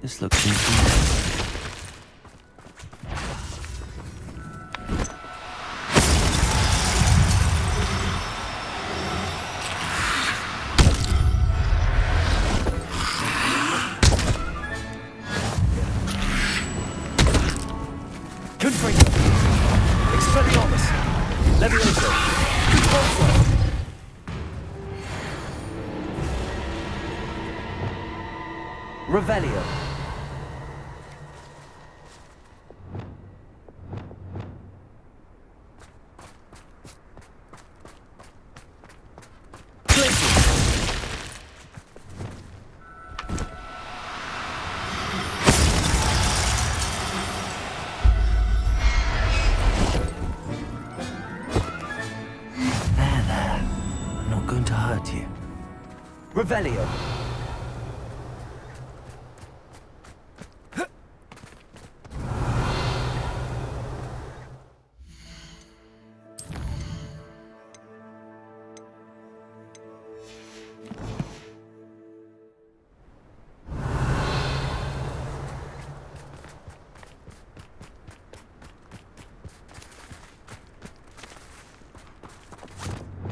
This looks easy. Revelio. There. I'm not going to hurt you. Revelio.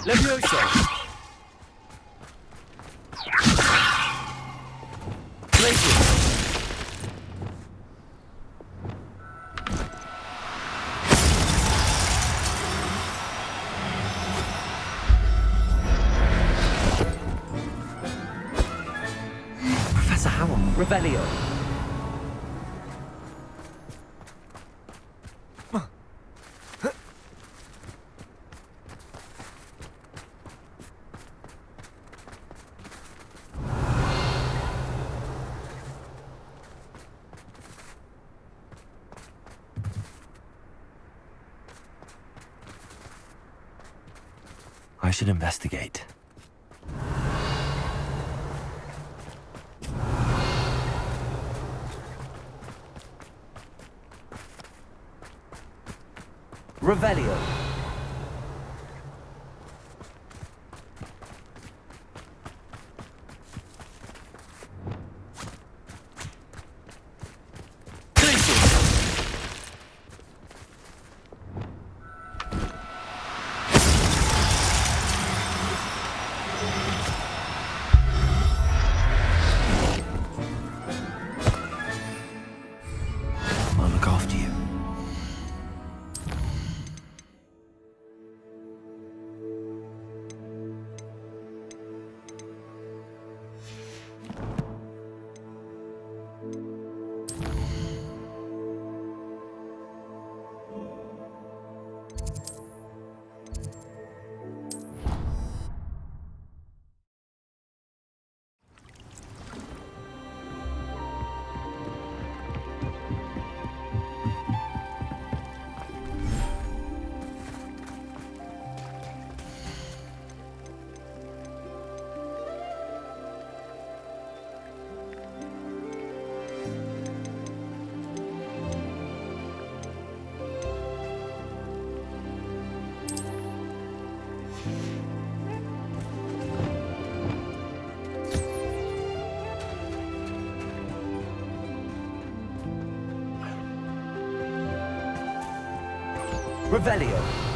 Levioso! Glacier! Professor Howell. Revelio! I should investigate. Revelio. I'll look after you. Revelio.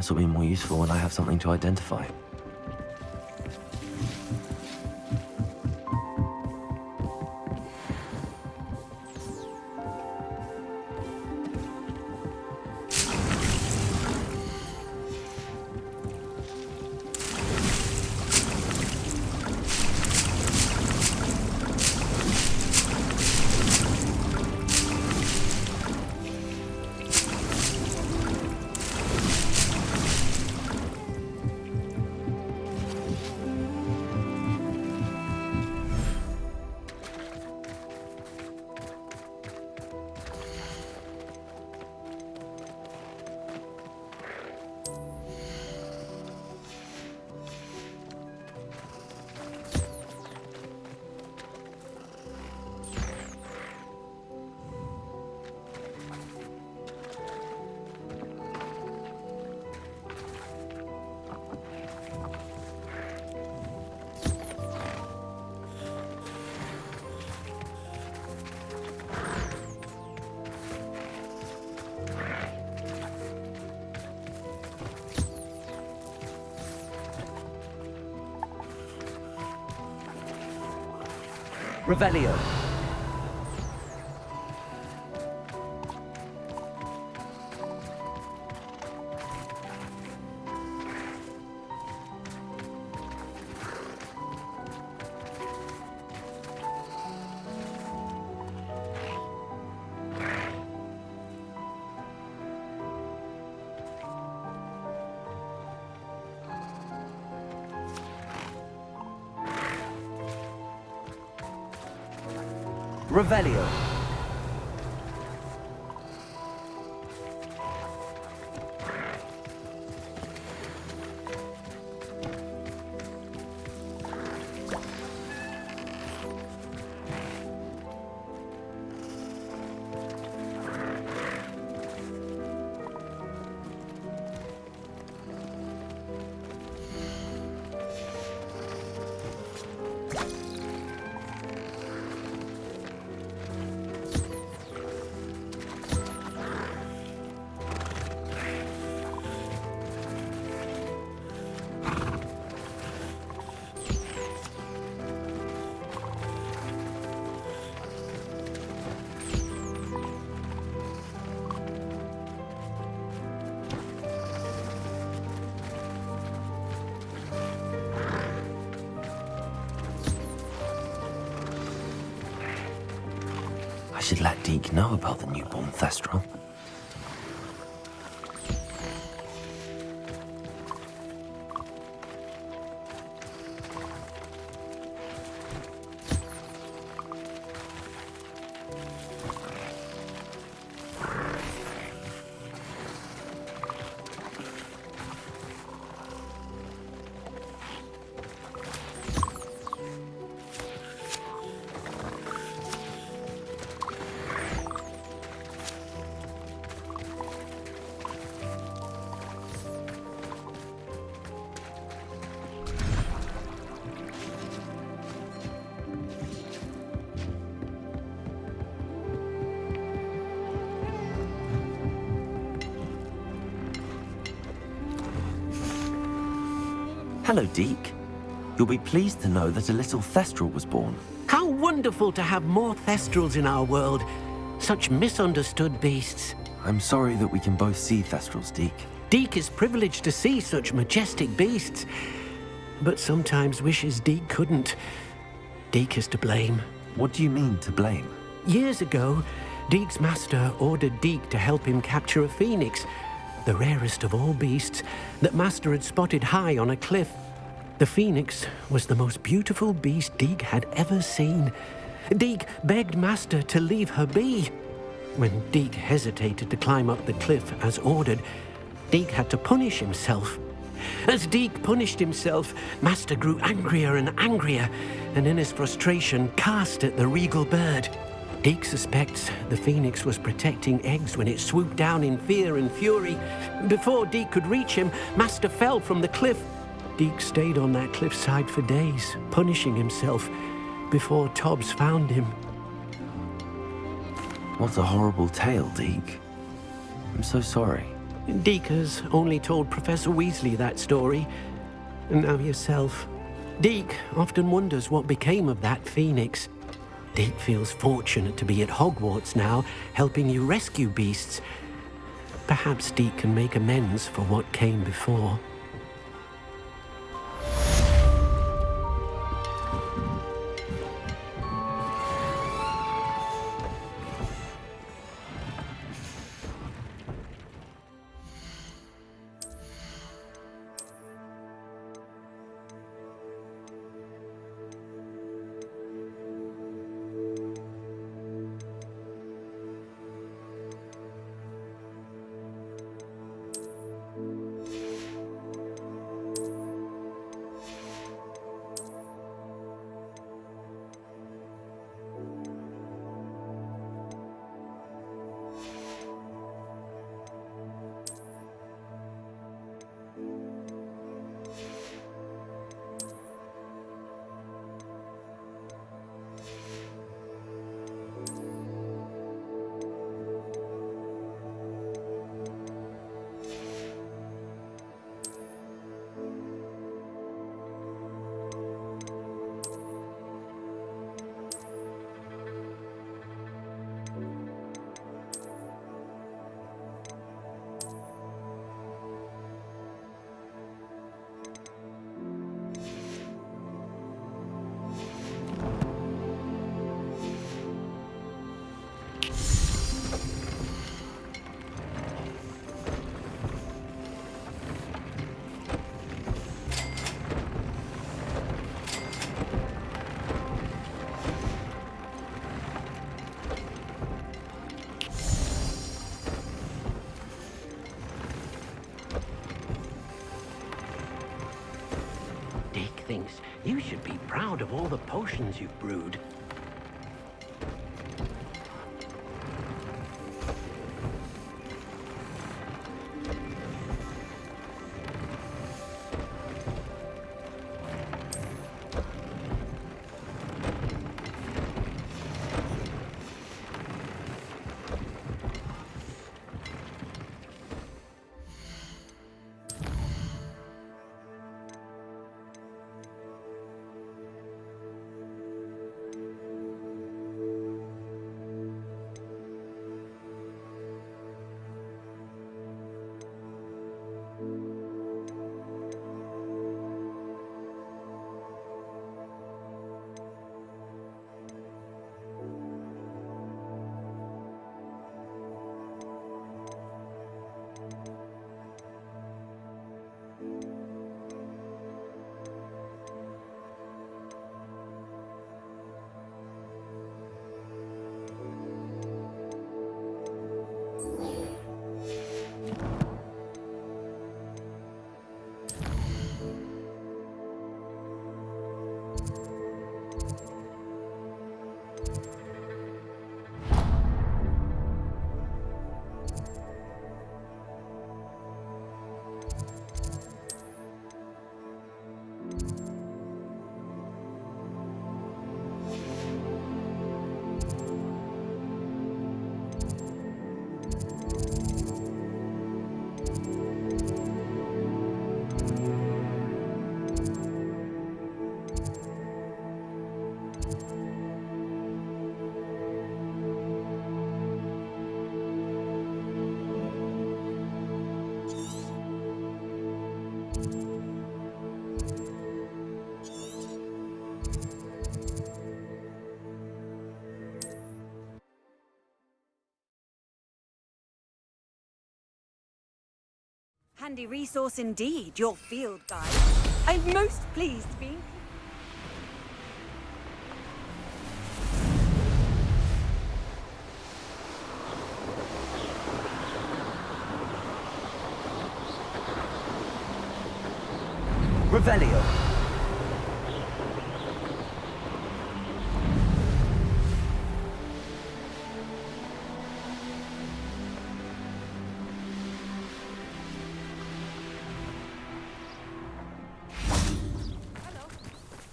This will be more useful when I have something to identify. Revelio. Revelio. I should let Deke know about the newborn Thestral. Hello, Deke. You'll be pleased to know that a little Thestral was born. How wonderful to have more Thestrals in our world. Such misunderstood beasts. I'm sorry that we can both see Thestrals, Deke. Deke is privileged to see such majestic beasts, but sometimes wishes Deke couldn't. Deke is to blame. What do you mean, to blame? Years ago, Deke's master ordered Deke to help him capture a phoenix, the rarest of all beasts, that Master had spotted high on a cliff. The phoenix was the most beautiful beast Deke had ever seen. Deke begged Master to leave her be. When Deke hesitated to climb up the cliff as ordered, Deke had to punish himself. As Deke punished himself, Master grew angrier and angrier, and in his frustration cast at the regal bird. Deke suspects the phoenix was protecting eggs when it swooped down in fear and fury. Before Deke could reach him, Master fell from the cliff. Deke stayed on that cliffside for days, punishing himself, before Tobbs found him. What a horrible tale, Deke. I'm so sorry. Deke has only told Professor Weasley that story, and now yourself. Deke often wonders what became of that phoenix. Deke feels fortunate to be at Hogwarts now, helping you rescue beasts. Perhaps Deke can make amends for what came before. thinks you should be proud of all the potions you've brewed. Handy resource indeed, your field guide. I'm most pleased to be. Revelio.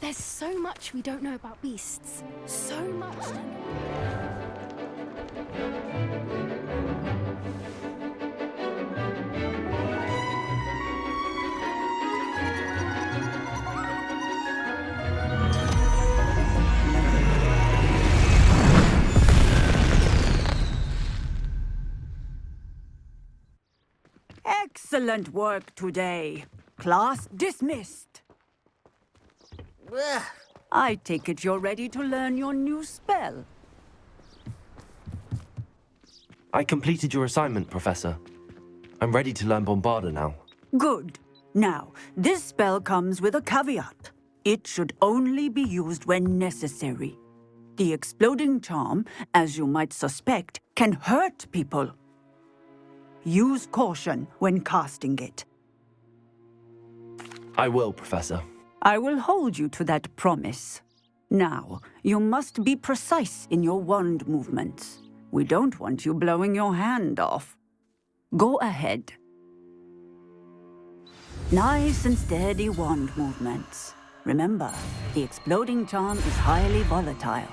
There's so much we don't know about beasts. So much. Excellent work today. Class dismissed. I take it you're ready to learn your new spell. I completed your assignment, Professor. I'm ready to learn Bombarda now. Good. Now, this spell comes with a caveat. It should only be used when necessary. The exploding charm, as you might suspect, can hurt people. Use caution when casting it. I will, Professor. I will hold you to that promise. Now, you must be precise in your wand movements. We don't want you blowing your hand off. Go ahead. Nice and steady wand movements. Remember, the exploding charm is highly volatile.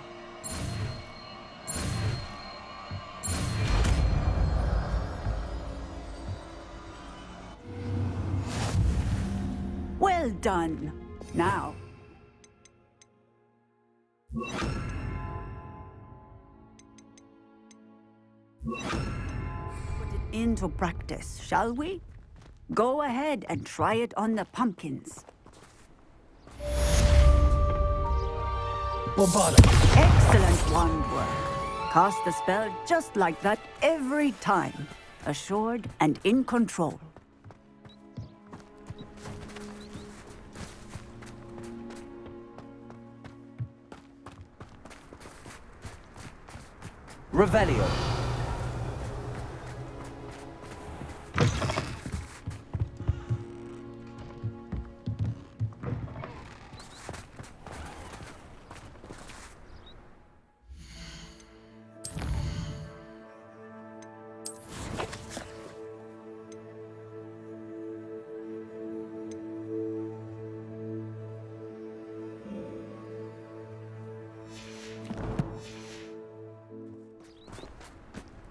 Well done. Now. Put it into practice, shall we? Go ahead and try it on the pumpkins. Bombarda. Excellent wand work. Cast the spell just like that every time. Assured and in control. Revelio.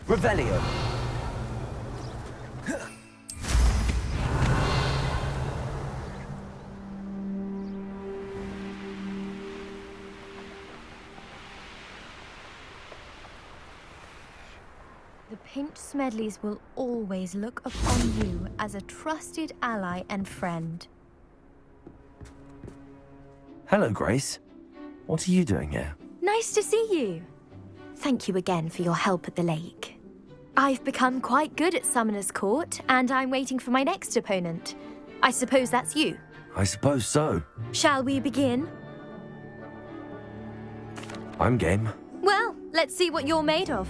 Revelio. The Pinch Smedleys will always look upon you as a trusted ally and friend. Hello, Grace. What are you doing here? Nice to see you. Thank you again for your help at the lake. I've become quite good at Summoner's Court, and I'm waiting for my next opponent. I suppose that's you. I suppose so. Shall we begin? I'm game. Well, let's see what you're made of.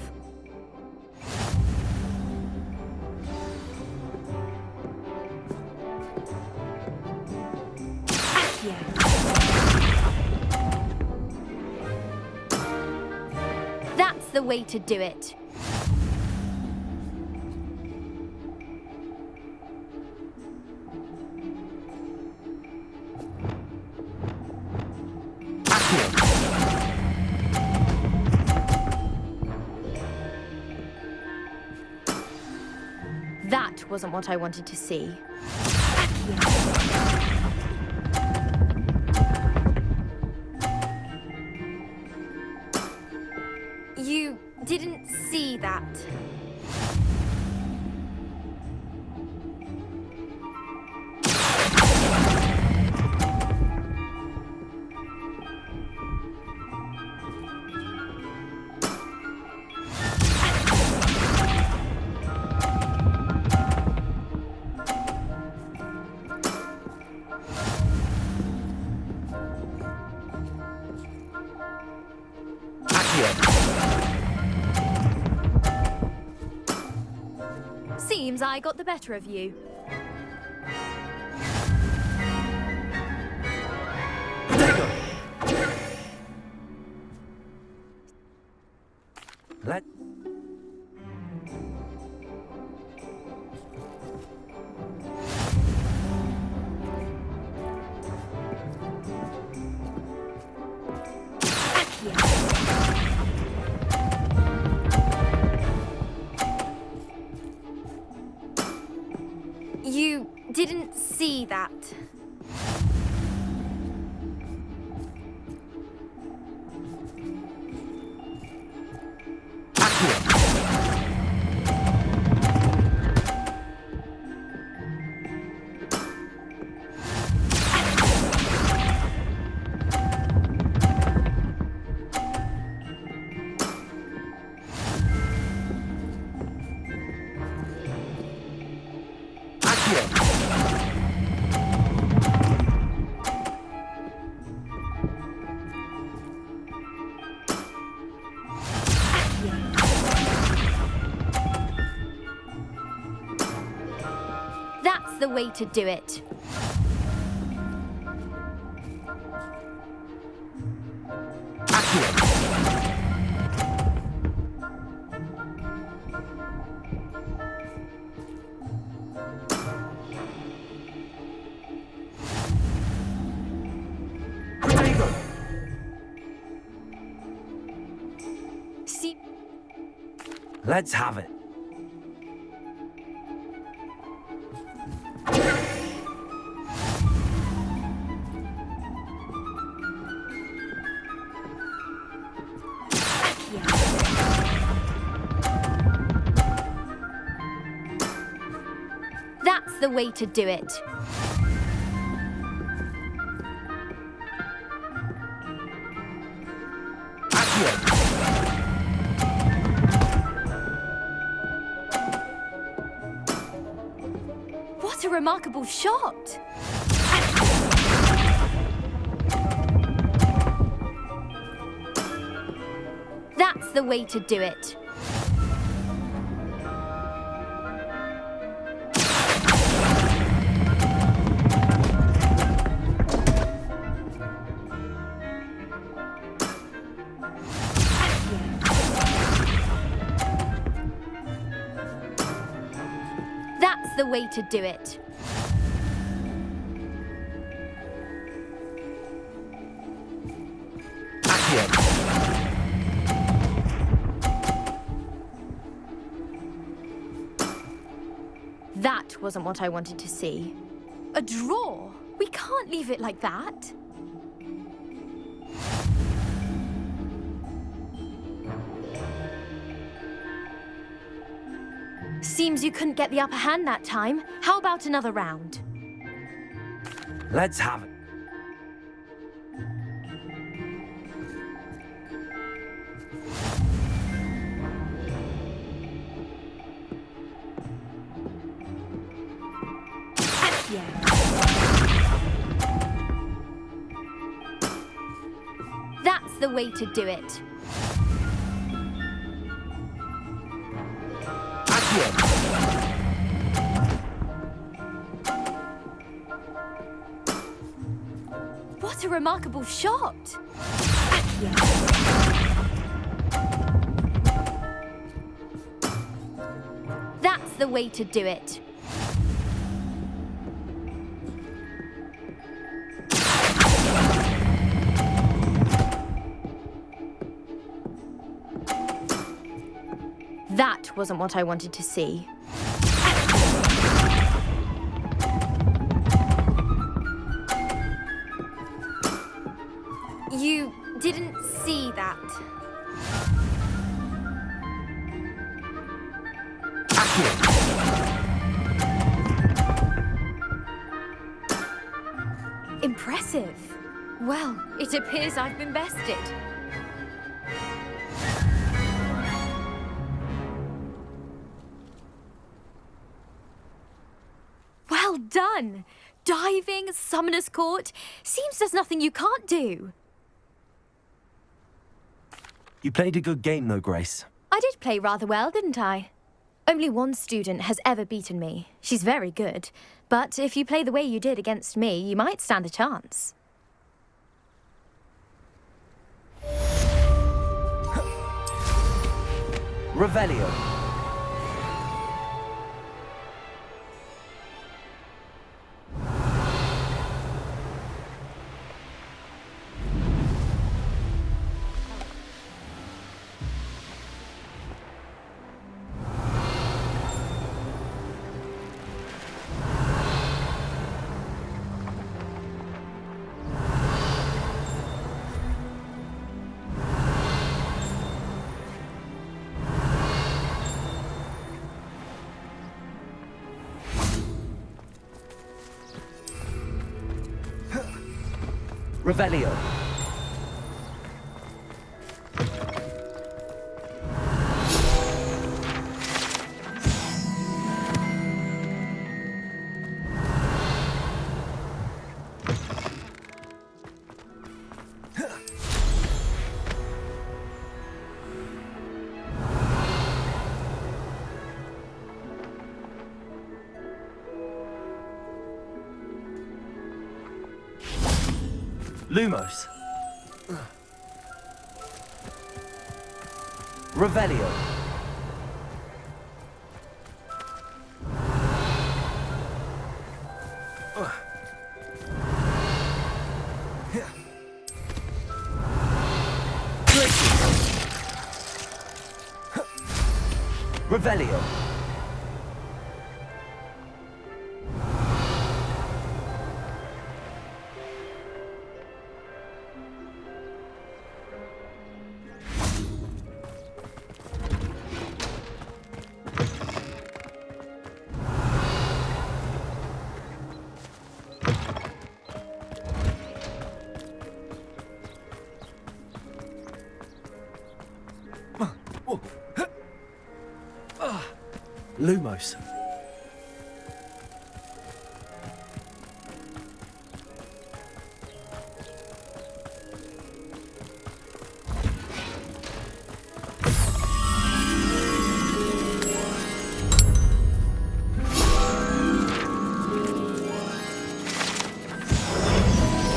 That's the way to do it. That wasn't what I wanted to see. You didn't see that. Seems I got the better of you. Let... You didn't see that. That's the way to do it. See? Let's have it. That's the way to do it. What a remarkable shot! That's the way to do it. That's the way to do it. wasn't what I wanted to see. A drawer? We can't leave it like that. Seems you couldn't get the upper hand that time. How about another round? Let's have it. That's the way to do it. What a remarkable shot! That's the way to do it. That wasn't what I wanted to see. You didn't see that. Impressive. Well, it appears I've been bested. Well done! Diving, Summoner's Court. Seems there's nothing you can't do. You played a good game, though, Grace. I did play rather well, didn't I? Only one student has ever beaten me. She's very good. But if you play the way you did against me, you might stand a chance. Revelio. Revelio. Lumos. Revelio. Revelio. Lumos.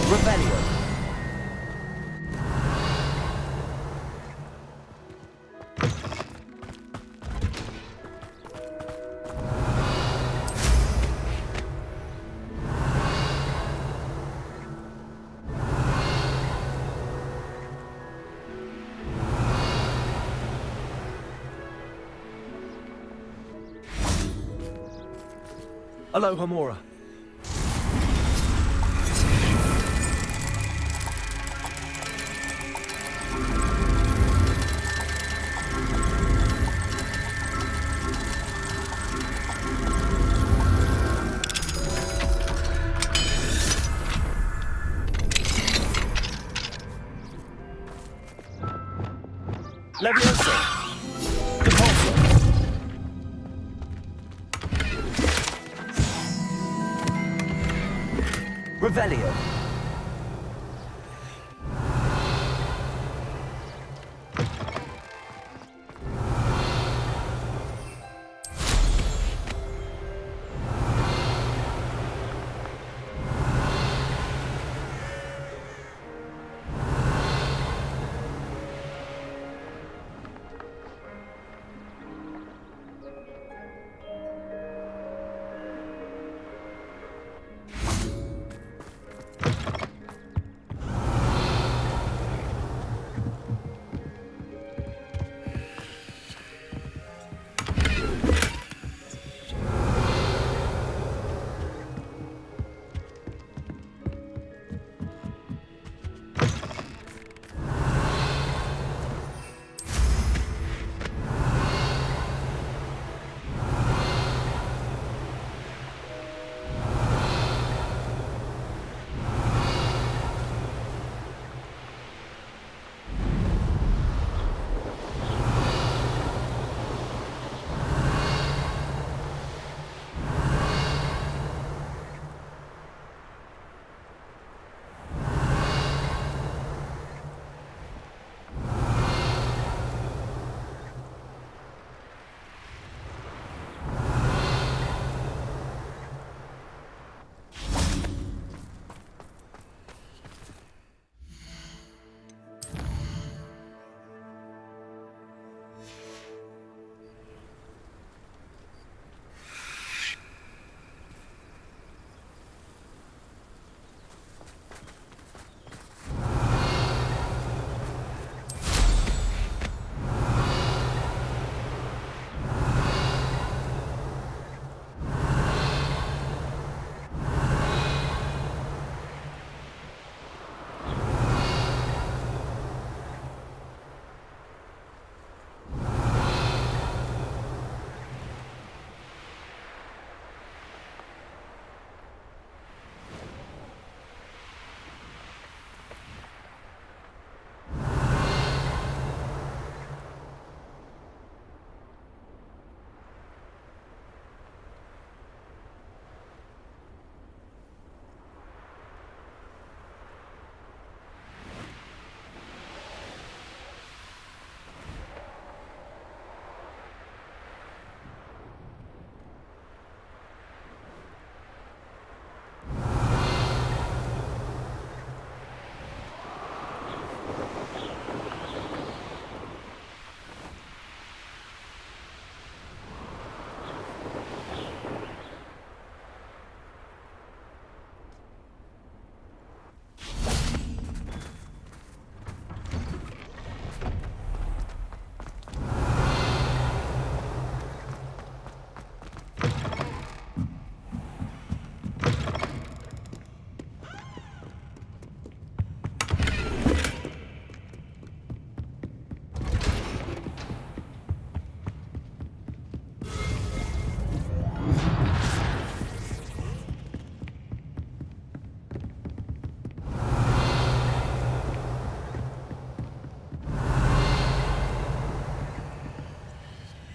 Revelio. Alohomora. Leviosa. Depulso. Revelio.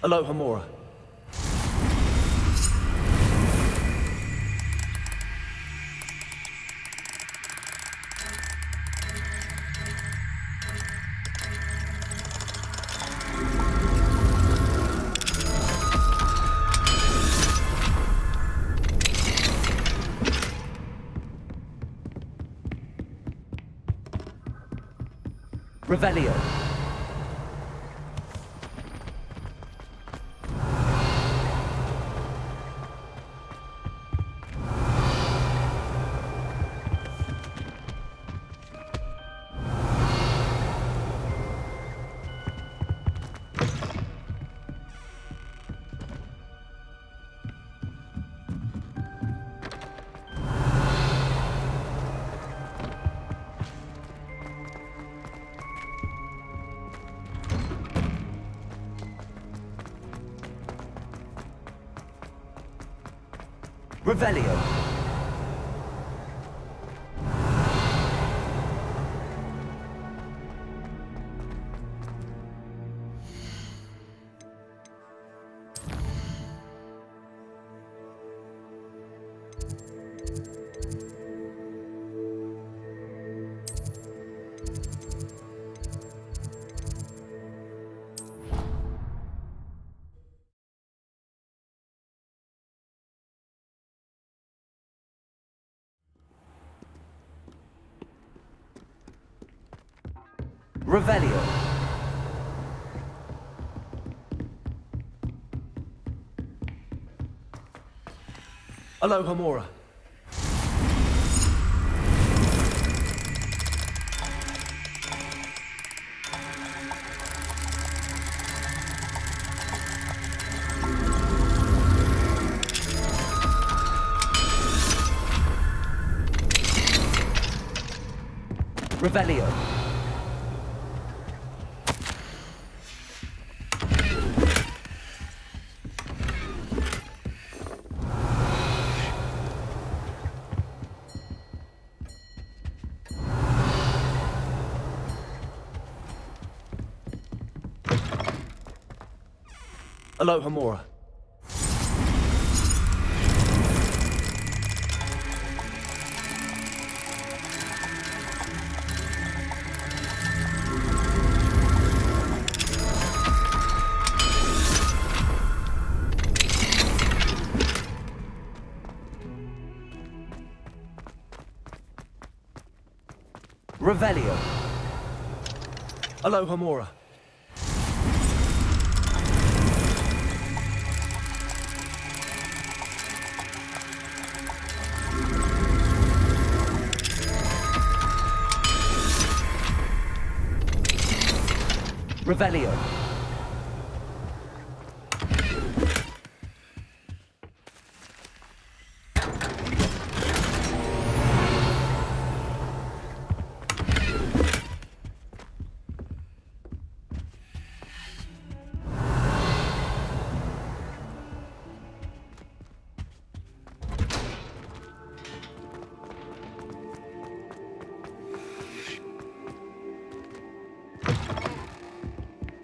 Alohomora. Revelio. Revelio. Revelio. Alohomora. Revelio. Alohomora. Revelio. Alohomora. Revelio.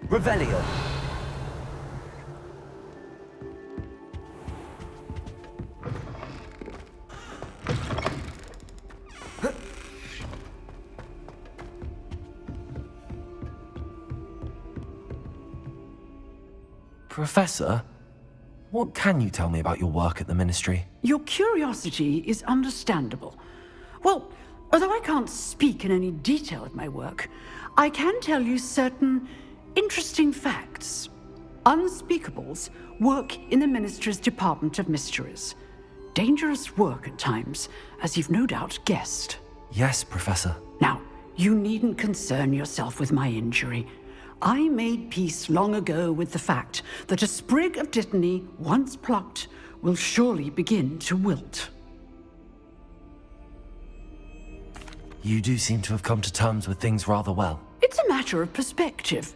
Revelio. Professor, what can you tell me about your work at the Ministry? Your curiosity is understandable. Well, although I can't speak in any detail of my work, I can tell you certain interesting facts. Unspeakables work in the Ministry's Department of Mysteries. Dangerous work at times, as you've no doubt guessed. Yes, Professor. Now, you needn't concern yourself with my injury. I made peace long ago with the fact that a sprig of dittany, once plucked, will surely begin to wilt. You do seem to have come to terms with things rather well. It's a matter of perspective.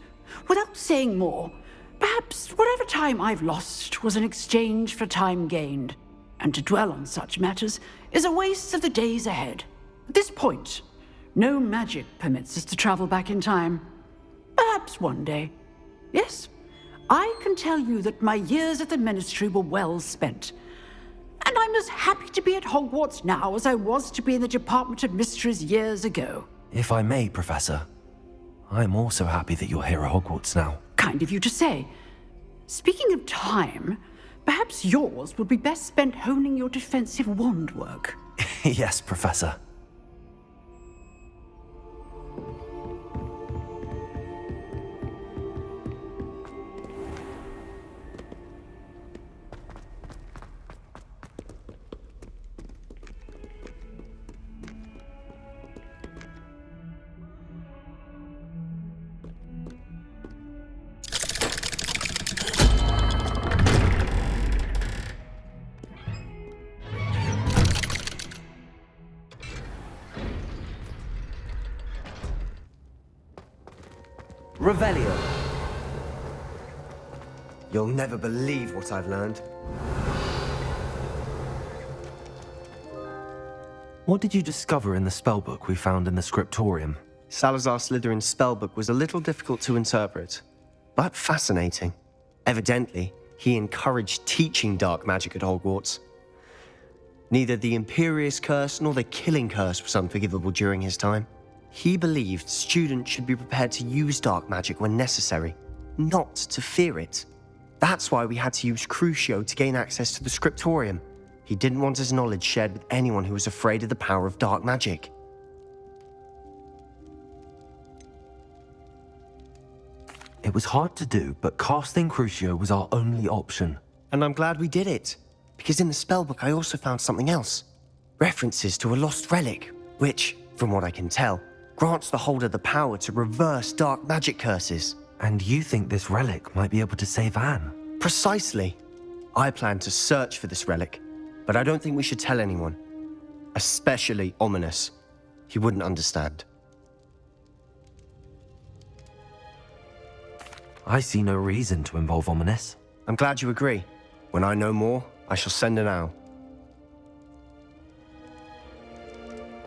Without saying more, perhaps whatever time I've lost was an exchange for time gained, and to dwell on such matters is a waste of the days ahead. At this point, no magic permits us to travel back in time. Perhaps one day. Yes, I can tell you that my years at the Ministry were well spent. And I'm as happy to be at Hogwarts now as I was to be in the Department of Mysteries years ago. If I may, Professor, I'm also happy that you're here at Hogwarts now. Kind of you to say. Speaking of time, perhaps yours would be best spent honing your defensive wand work. Yes, Professor. Revelio. You'll never believe what I've learned. What did you discover in the spellbook we found in the scriptorium? Salazar Slytherin's spellbook was a little difficult to interpret, but fascinating. Evidently, he encouraged teaching dark magic at Hogwarts. Neither the Imperious Curse nor the Killing Curse was unforgivable during his time. He believed students should be prepared to use dark magic when necessary, not to fear it. That's why we had to use Crucio to gain access to the scriptorium. He didn't want his knowledge shared with anyone who was afraid of the power of dark magic. It was hard to do, but casting Crucio was our only option. And I'm glad we did it, because in the spellbook I also found something else. References to a lost relic, which, from what I can tell, grants the holder the power to reverse dark magic curses. And you think this relic might be able to save Anne? Precisely. I plan to search for this relic, but I don't think we should tell anyone. Especially Ominous. He wouldn't understand. I see no reason to involve Ominous. I'm glad you agree. When I know more, I shall send an owl.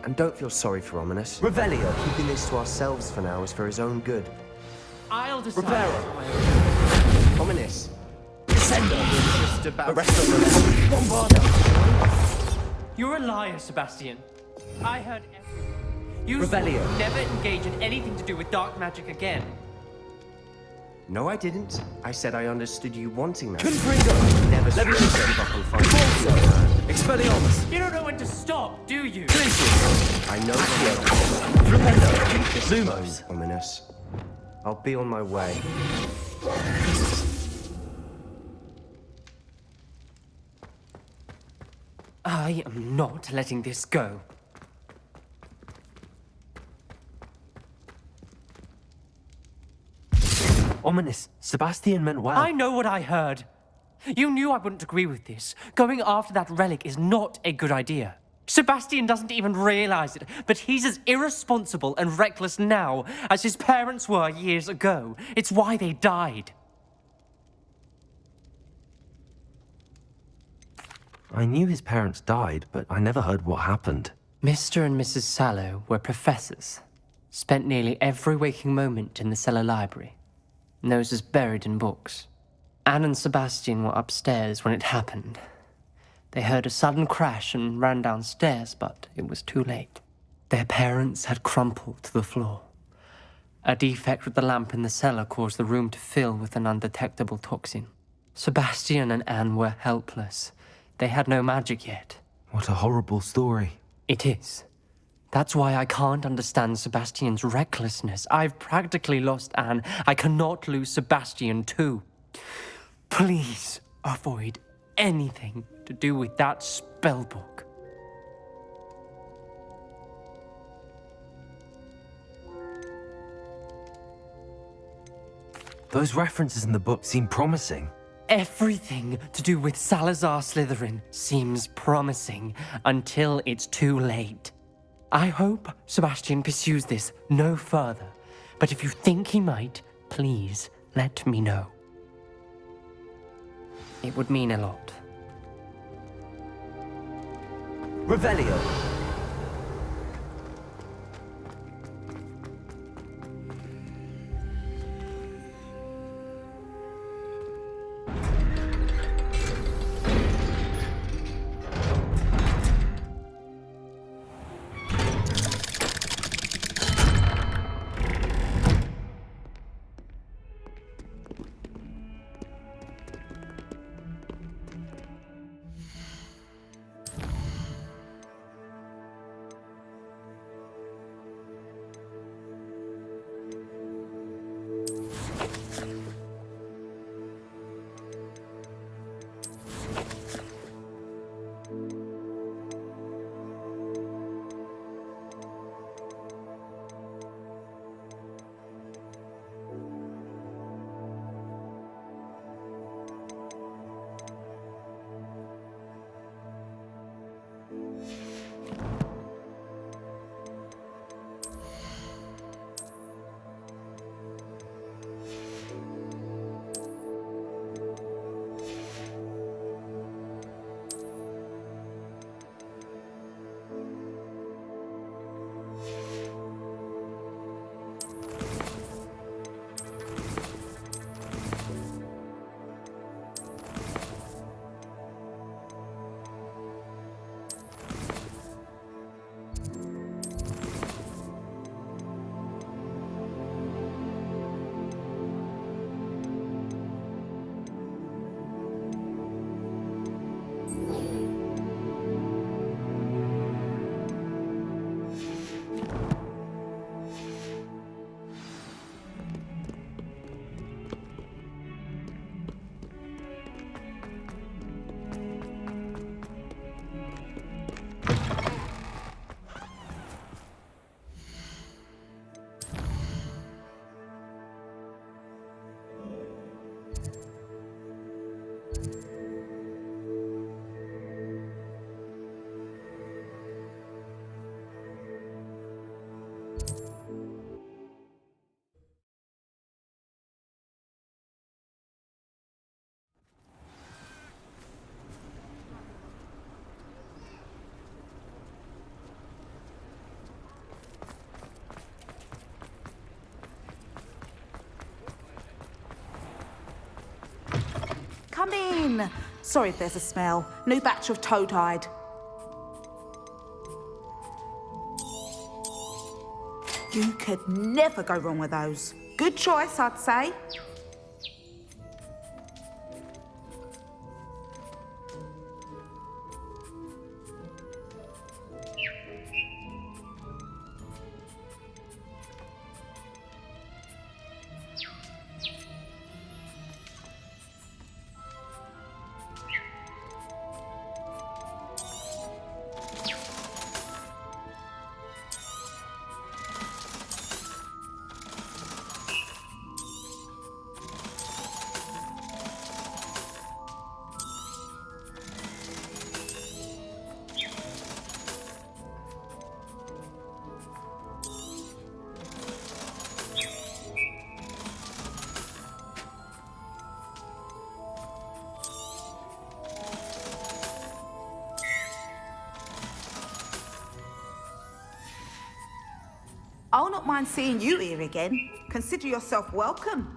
And don't feel sorry for Ominous. Revelio. Keeping this to ourselves for now is for his own good. I'll decide. Reparo. Ominous. Descendo. Just about Arresto. Bombardo. You're a liar, Sebastian. I heard everything. You Revelio. swore never engage in anything to do with dark magic again. No, I didn't. I said I understood you wanting that. Confringo. Never swore to give up on fighting. Expelliarmus. You don't know when to stop, do you? Glacius. I know the Rependo. This Lumos. time, Ominous. I'll be on my way. I am not letting this go. Ominous, Sebastian meant well. I know what I heard. You knew I wouldn't agree with this. Going after that relic is not a good idea. Sebastian doesn't even realize it, but he's as irresponsible and reckless now as his parents were years ago. It's why they died. I knew his parents died, but I never heard what happened. Mr. and Mrs. Sallow were professors. Spent nearly every waking moment in the cellar library. Noses buried in books. Anne and Sebastian were upstairs when it happened. They heard a sudden crash and ran downstairs, but it was too late. Their parents had crumpled to the floor. A defect with the lamp in the cellar caused the room to fill with an undetectable toxin. Sebastian and Anne were helpless. They had no magic yet. What a horrible story. It is. That's why I can't understand Sebastian's recklessness. I've practically lost Anne. I cannot lose Sebastian too. Please avoid anything to do with that spellbook. Those references in the book seem promising. Everything to do with Salazar Slytherin seems promising until it's too late. I hope Sebastian pursues this no further, but if you think he might, please let me know. It would mean a lot. Revelio. Come in. Sorry if there's a smell. New batch of toad-hide. You could never go wrong with those. Good choice, I'd say. I'll not mind seeing you here again. Consider yourself welcome.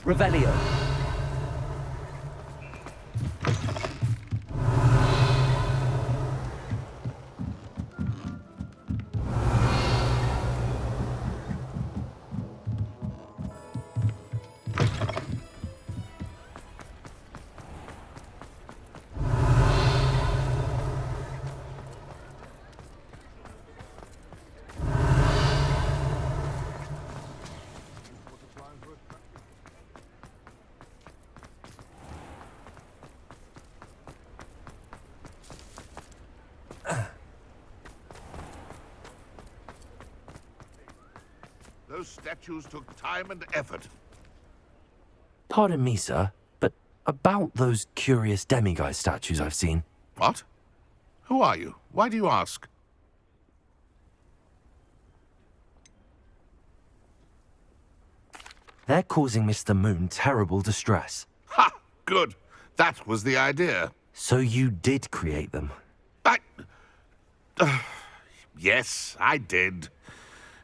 Revelio. Those statues took time and effort. Pardon me, sir, but about those curious demiguise statues I've seen. What? Who are you? Why do you ask? They're causing Mr. Moon terrible distress. Ha! Good. That was the idea. So you did create them? Yes, I did.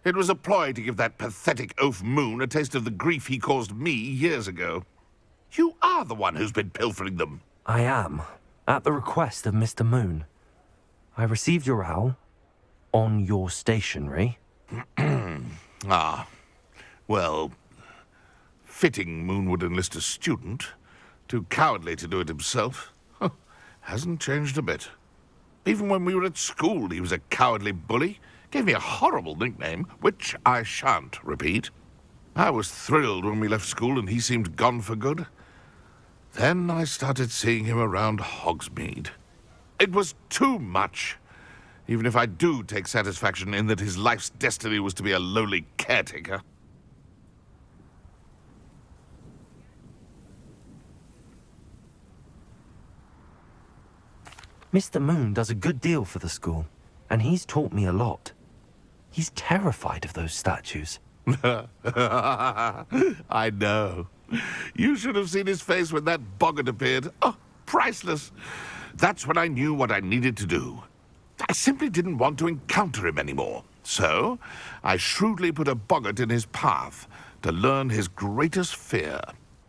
It was a ploy to give that pathetic oaf Moon a taste of the grief he caused me years ago. You are the one who's been pilfering them. I am, at the request of Mr. Moon. I received your owl on your stationery. Ah, well, fitting Moon would enlist a student. Too cowardly to do it himself. Hasn't changed a bit. Even when we were at school, he was a cowardly bully. Gave me a horrible nickname, which I shan't repeat. I was thrilled when we left school and he seemed gone for good. Then I started seeing him around Hogsmeade. It was too much. Even if I do take satisfaction in that his life's destiny was to be a lowly caretaker. Mr. Moon does a good deal for the school, and he's taught me a lot. He's terrified of those statues. I know. You should have seen his face when that boggart appeared. Oh, priceless. That's when I knew what I needed to do. I simply didn't want to encounter him anymore. So, I shrewdly put a boggart in his path to learn his greatest fear.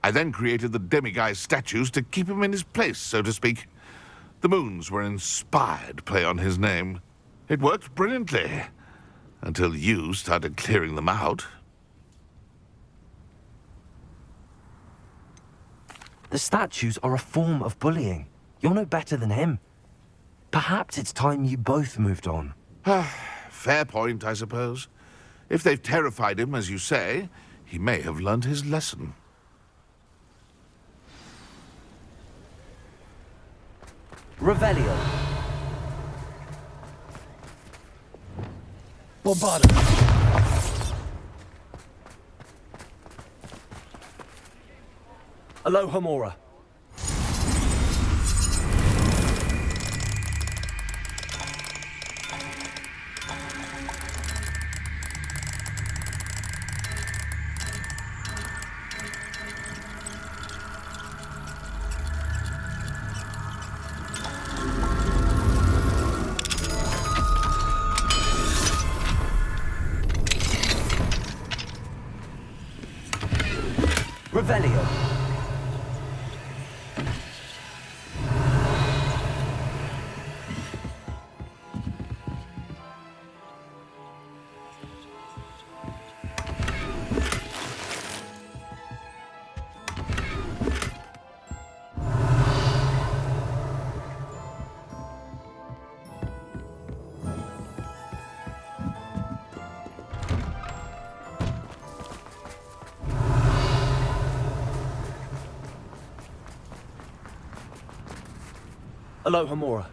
I then created the demiguise statues to keep him in his place, so to speak. The moons were an inspired play on his name. It worked brilliantly. Until you started clearing them out. The statues are a form of bullying. You're no better than him. Perhaps it's time you both moved on. Fair point, I suppose. If they've terrified him, as you say, he may have learned his lesson. Revelio. Bombardment. Aloha Mora. Revelio. Aloha Mora.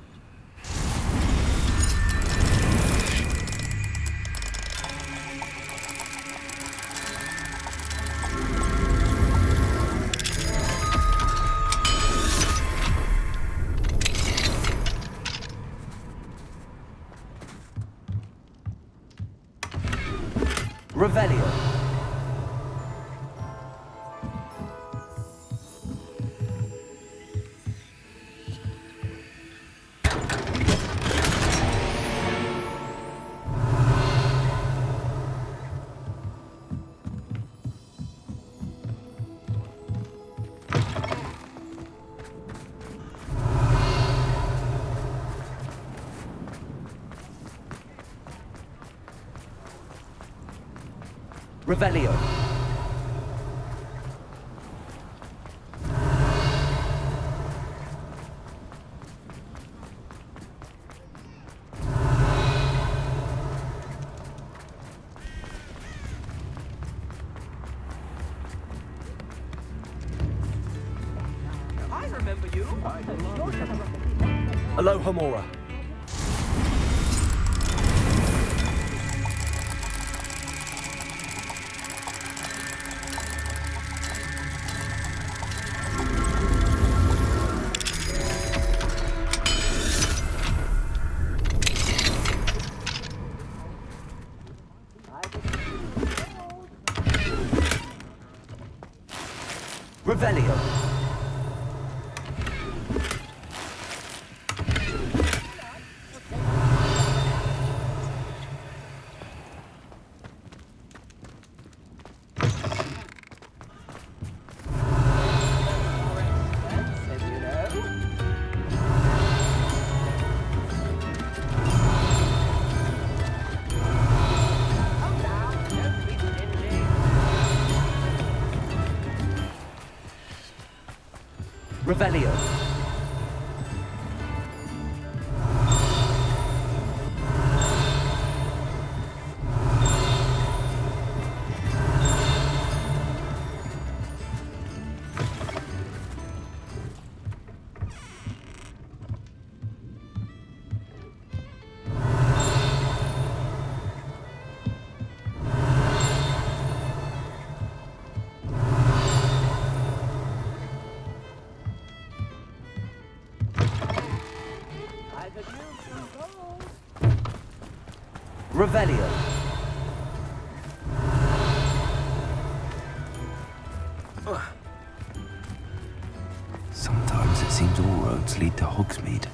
Revelio. Revelio. I remember you. Aloha Mora. Revelio. Revelio. Revelio. Sometimes it seems all roads lead to Hogsmeade.